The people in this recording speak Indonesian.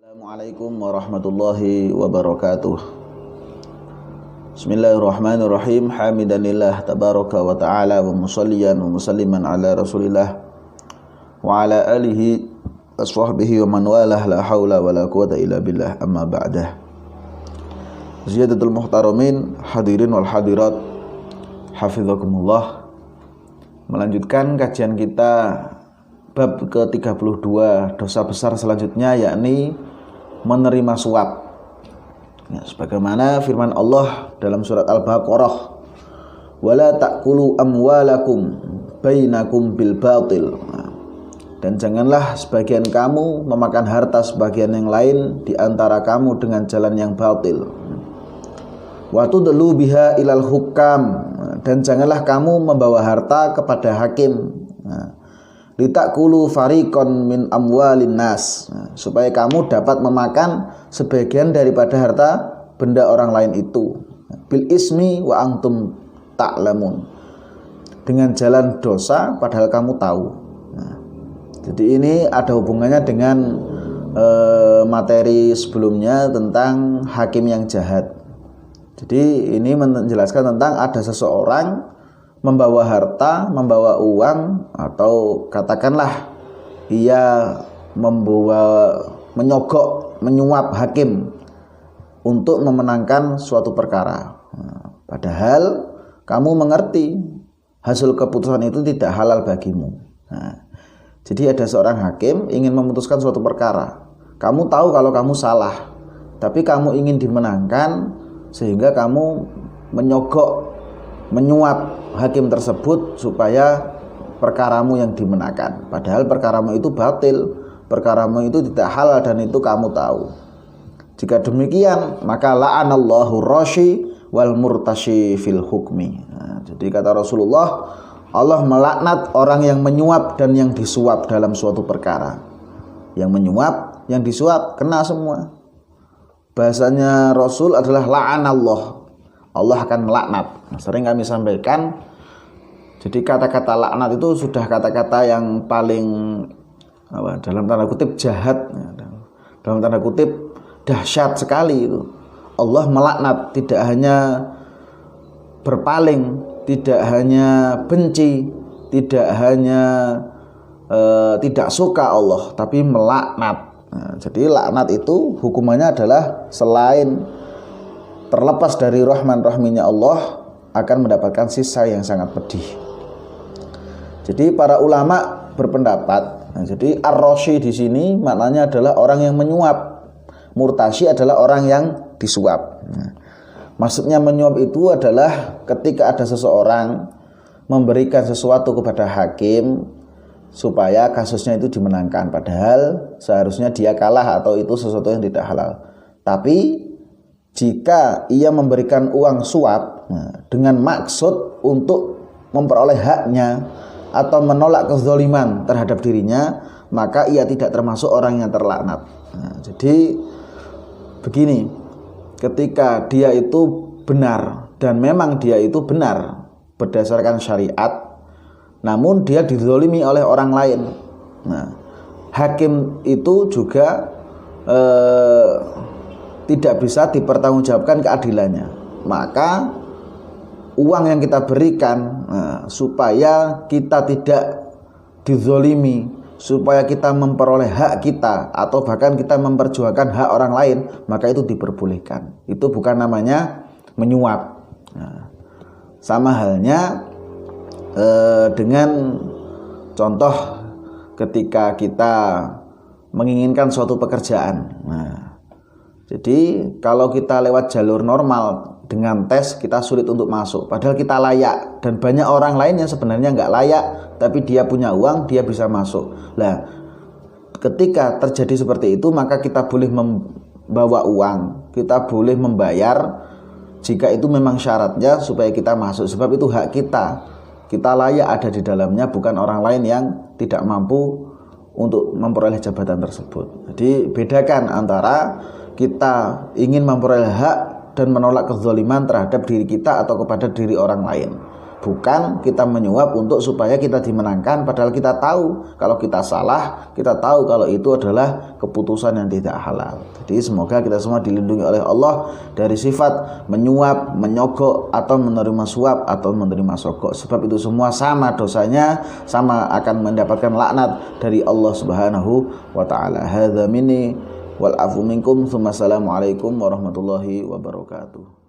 Assalamualaikum warahmatullahi wabarakatuh. Bismillahirrahmanirrahim. Hamidanillah tabaraka wa ta'ala wa musalliyan wa musalliman ala rasulillah wa ala alihi wa sahbihi wa man walah, la hawla wa la quwata illa billah, amma ba'dah. Ziyadatul muhtaramin, hadirin wal hadirat, hafizakumullah. Melanjutkan kajian kita bab ke-32, dosa besar selanjutnya, yakni menerima suap. Ya, sebagaimana firman Allah dalam surat Al-Baqarah, wala ta'kulu amwalakum bainakum bil batil. Dan janganlah sebagian kamu memakan harta sebagian yang lain di antara kamu dengan jalan yang batil. Wa tudlu biha ilal hukam. Dan janganlah kamu membawa harta kepada hakim. Litakulu fariqon min amwalin nas, supaya kamu dapat memakan sebagian daripada harta benda orang lain itu, bil ismi wa antum ta'lamun, dengan jalan dosa padahal kamu tahu. Jadi ini ada hubungannya dengan materi sebelumnya tentang hakim yang jahat. Jadi ini menjelaskan tentang ada seseorang membawa harta, membawa uang, atau katakanlah ia menyogok, menyuap hakim untuk memenangkan suatu perkara. Padahal kamu mengerti hasil keputusan itu tidak halal bagimu. Jadi ada seorang hakim ingin memutuskan suatu perkara. Kamu tahu kalau kamu salah, tapi kamu ingin dimenangkan sehingga kamu menyogok, menyuap hakim tersebut supaya perkaramu yang dimenangkan. Padahal perkaramu itu batil, perkaramu itu tidak halal, dan itu kamu tahu. Jika demikian, maka la'anallahu rashi wal murtashi fil hukmi. Jadi kata Rasulullah, Allah melaknat orang yang menyuap dan yang disuap dalam suatu perkara. Yang menyuap, yang disuap, kena semua. Bahasanya Rasul adalah la'anallah, Allah akan melaknat. Sering kami sampaikan, jadi kata-kata laknat itu sudah kata-kata yang paling dalam tanda kutip jahat, dalam tanda kutip dahsyat sekali itu. Allah melaknat, tidak hanya berpaling, tidak hanya benci, tidak hanya tidak suka Allah, tapi melaknat. Jadi laknat itu hukumannya adalah selain terlepas dari rahman-rahminya Allah, akan mendapatkan sisa yang sangat pedih. Jadi para ulama berpendapat, jadi ar-rashi di sini maknanya adalah orang yang menyuap, murtashi adalah orang yang disuap. Maksudnya menyuap itu adalah ketika ada seseorang memberikan sesuatu kepada hakim supaya kasusnya itu dimenangkan, padahal seharusnya dia kalah atau itu sesuatu yang tidak halal. Tapi jika ia memberikan uang suap dengan maksud untuk memperoleh haknya atau menolak kezaliman terhadap dirinya, maka ia tidak termasuk orang yang terlaknat. Jadi begini, ketika dia itu benar, dan memang dia itu benar berdasarkan syariat, namun dia dizalimi oleh orang lain, hakim itu juga tidak bisa dipertanggungjawabkan keadilannya. Maka uang yang kita berikan supaya kita tidak dizolimi, supaya kita memperoleh hak kita, atau bahkan kita memperjuangkan hak orang lain, maka itu diperbolehkan. Itu bukan namanya menyuap. Sama halnya dengan contoh ketika kita menginginkan suatu pekerjaan. Jadi kalau kita lewat jalur normal dengan tes, kita sulit untuk masuk, padahal kita layak, dan banyak orang lain yang sebenarnya nggak layak, tapi dia punya uang, dia bisa masuk. Nah, ketika terjadi seperti itu, maka kita boleh membawa uang, kita boleh membayar, jika itu memang syaratnya supaya kita masuk, sebab itu hak kita layak ada di dalamnya, bukan orang lain yang tidak mampu untuk memperoleh jabatan tersebut. Jadi bedakan antara kita ingin memperoleh hak dan menolak kezaliman terhadap diri kita atau kepada diri orang lain. Bukan kita menyuap untuk supaya kita dimenangkan, padahal kita tahu kalau kita salah, kita tahu kalau itu adalah keputusan yang tidak halal. Jadi semoga kita semua dilindungi oleh Allah dari sifat menyuap, menyogok, atau menerima suap, atau menerima sogok. Sebab itu semua sama dosanya, sama akan mendapatkan laknat dari Allah Subhanahu wa ta'ala. Hadza minni wal afu minkum. Assalamualaikum warahmatullahi wabarakatuh.